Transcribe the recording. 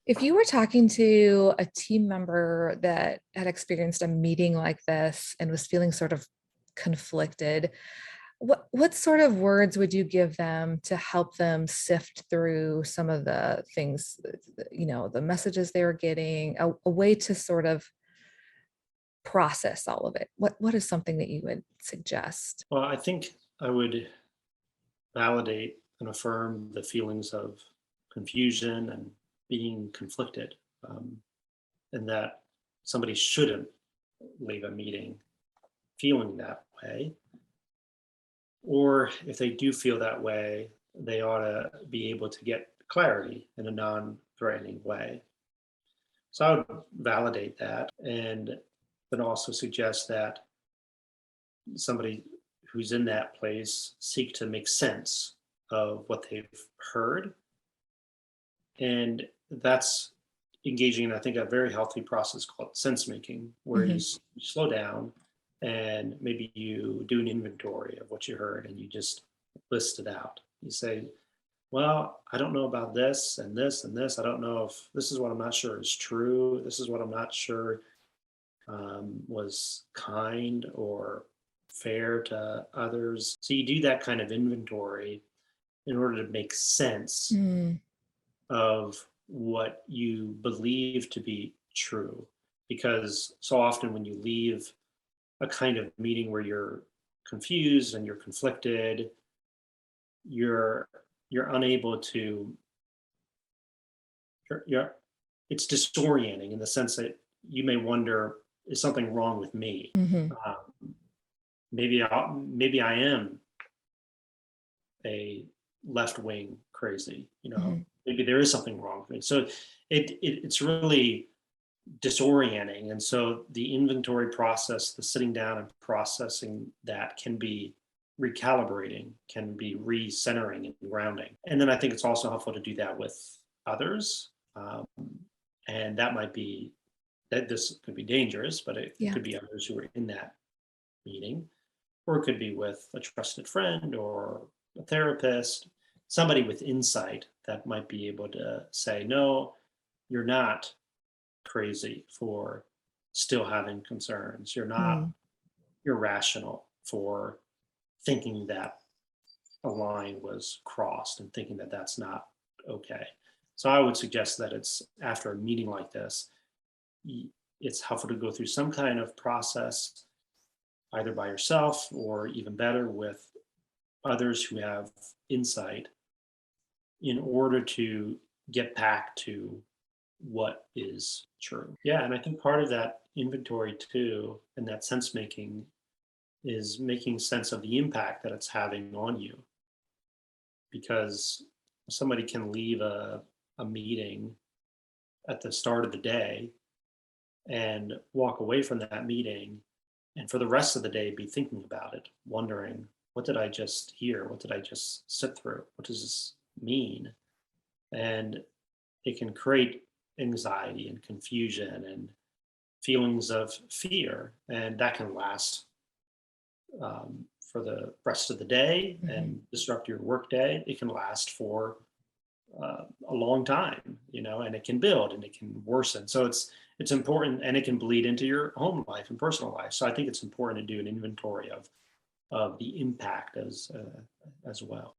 If you were talking to a team member that had experienced a meeting like this and was feeling sort of conflicted, what sort of words would you give them to help them sift through some of the things, the messages they were getting, a way to sort of process all of it? What is something that you would suggest? Well, I think I would validate and affirm the feelings of confusion and being conflicted, um, and that somebody shouldn't leave a meeting feeling that way. Or if they do feel that way, they ought to be able to get clarity in a non threatening way. So I would validate that and then also suggest that somebody who's in that place seek to make sense of what they've heard. And that's engaging in, I think, a very healthy process called sense making, where Mhm. you slow down and maybe you do an inventory of what you heard and you just list it out. You say, well, I don't know about this and this and this. I don't know if this is what I'm not sure is true. This is what I'm not sure was kind or fair to others. So you do that kind of inventory in order to make sense Mm, of what you believe to be true. Because so often when you leave a kind of meeting where you're confused and you're conflicted, you're you're unable to you're it's disorienting in the sense that you may wonder, is something wrong with me? mhm, Um, maybe I am a left wing crazy. mhm. Maybe there is something wrong with me. So it's really disorienting, and so the inventory process, the sitting down and processing that can be recalibrating, can be recentering and grounding. And then I think it's also helpful to do that with others. And that might be that this could be dangerous, but it Yeah. could be others who are in that meeting, or it could be with a trusted friend or a therapist, somebody with insight that might be able to say, no, you're not crazy for still having concerns. You're not Mm, irrational for thinking that a line was crossed and thinking that that's not okay. So I would suggest that it's after a meeting like this, it's helpful to go through some kind of process, either by yourself or even better with others who have insight in order to get back to what is true. Yeah, and I think part of that inventory too, and that sense making, is making sense of the impact that it's having on you. Because somebody can leave a meeting at the start of the day and walk away from that meeting and for the rest of the day be thinking about it, wondering, what did I just hear? What did I just sit through? What does this mean? And it can create anxiety and confusion and feelings of fear, and that can last for the rest of the day mhm. and disrupt your work day. It can last for a long time, and it can build and it can worsen. So it's important, and it can bleed into your home life and personal life. So I think it's important to do an inventory of the impact as well.